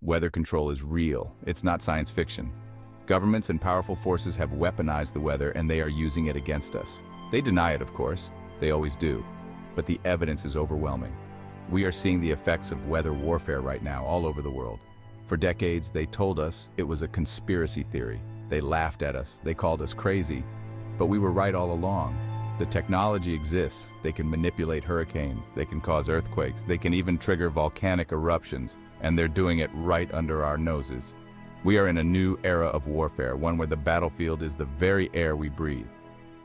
Weather control is real. It's not science fiction. Governments and powerful forces have weaponized the weather and they are using it against us. They deny it, of course. They always do. But the evidence is overwhelming. We are seeing the effects of weather warfare right now all over the world. For decades, they told us it was a conspiracy theory. They laughed at us. They called us crazy. But we were right all along. The technology exists. They can manipulate hurricanes. They can cause earthquakes. They can even trigger volcanic eruptions. And they're doing it right under our noses. We are in a new era of warfare, one where the battlefield is the very air we breathe.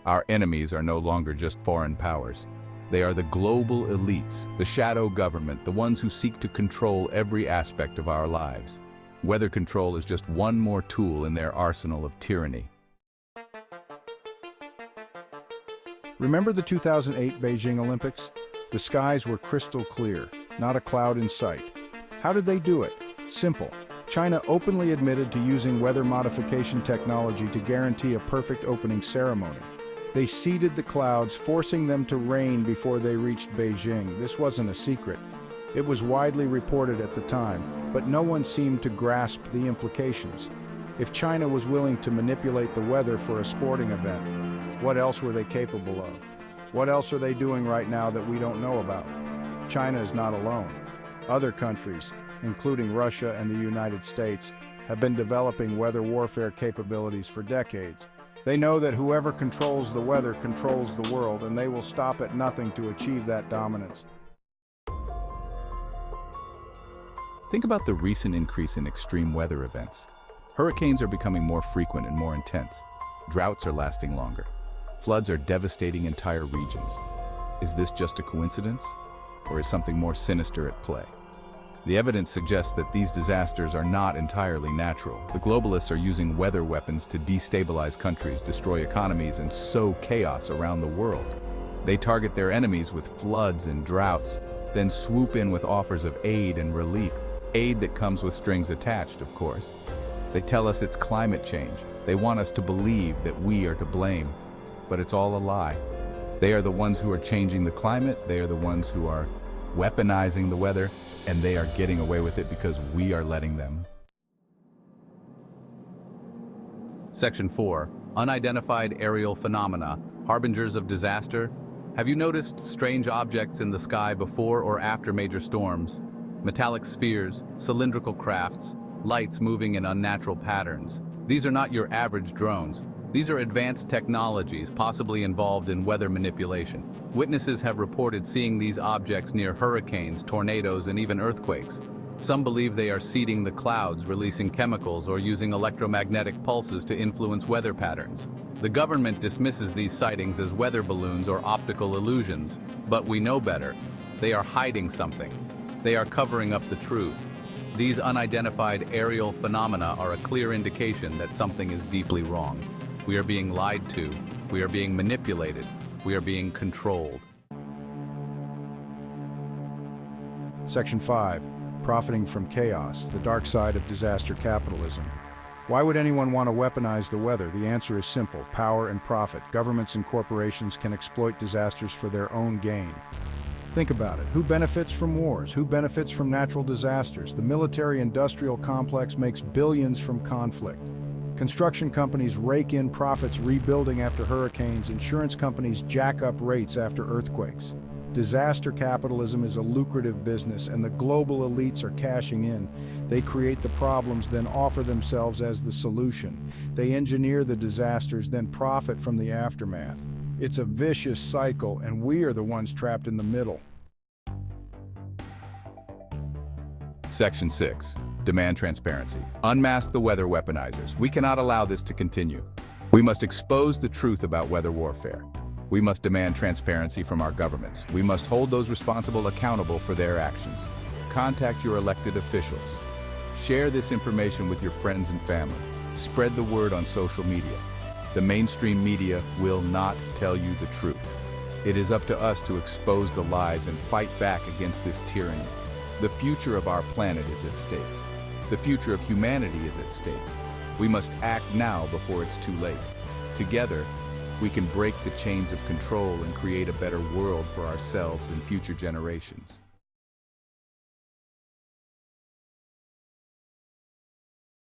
Our enemies are no longer just foreign powers. They are the global elites, the shadow government, the ones who seek to control every aspect of our lives. Weather control is just one more tool in their arsenal of tyranny. Remember the 2008 Beijing Olympics? The skies were crystal clear, not a cloud in sight. How did they do it? Simple. China openly admitted to using weather modification technology to guarantee a perfect opening ceremony. They seeded the clouds, forcing them to rain before they reached Beijing. This wasn't a secret. It was widely reported at the time, but no one seemed to grasp the implications. If China was willing to manipulate the weather for a sporting event, what else were they capable of? What else are they doing right now that we don't know about? China is not alone. Other countries, including Russia and the United States, have been developing weather warfare capabilities for decades. They know that whoever controls the weather controls the world, and they will stop at nothing to achieve that dominance. Think about the recent increase in extreme weather events. Hurricanes are becoming more frequent and more intense. Droughts are lasting longer. Floods are devastating entire regions. Is this just a coincidence? Or is something more sinister at play? The evidence suggests that these disasters are not entirely natural. The globalists are using weather weapons to destabilize countries, destroy economies, and sow chaos around the world. They target their enemies with floods and droughts, then swoop in with offers of aid and relief. Aid that comes with strings attached, of course. They tell us it's climate change. They want us to believe that we are to blame. But it's all a lie. They are the ones who are changing the climate. They are the ones who are weaponizing the weather. And they are getting away with it because we are letting them. Section 4. Unidentified aerial phenomena, harbingers of disaster. Have you noticed strange objects in the sky before or after major storms? Metallic spheres, cylindrical crafts, lights moving in unnatural patterns. These are not your average drones. These are advanced technologies possibly involved in weather manipulation. Witnesses have reported seeing these objects near hurricanes, tornadoes, and even earthquakes. Some believe they are seeding the clouds, releasing chemicals, or using electromagnetic pulses to influence weather patterns. The government dismisses these sightings as weather balloons or optical illusions, but we know better. They are hiding something. They are covering up the truth. These unidentified aerial phenomena are a clear indication that something is deeply wrong. We are being lied to. We are being manipulated. We are being controlled. Section 5. Profiting from chaos, the dark side of disaster capitalism. Why would anyone want to weaponize the weather? The answer is simple: power and profit. Governments and corporations can exploit disasters for their own gain. Think about it. Who benefits from wars? Who benefits from natural disasters? The military-industrial complex makes billions from conflict. Construction companies rake in profits rebuilding after hurricanes. Insurance companies jack up rates after earthquakes. Disaster capitalism is a lucrative business, and the global elites are cashing in. They create the problems, then offer themselves as the solution. They engineer the disasters, then profit from the aftermath. It's a vicious cycle, and we are the ones trapped in the middle. Section 6. Demand transparency. Unmask the weather weaponizers. We cannot allow this to continue. We must expose the truth about weather warfare. We must demand transparency from our governments. We must hold those responsible accountable for their actions. Contact your elected officials. Share this information with your friends and family. Spread the word on social media. The mainstream media will not tell you the truth. It is up to us to expose the lies and fight back against this tyranny. The future of our planet is at stake. The future of humanity is at stake. We must act now before it's too late. Together, we can break the chains of control and create a better world for ourselves and future generations.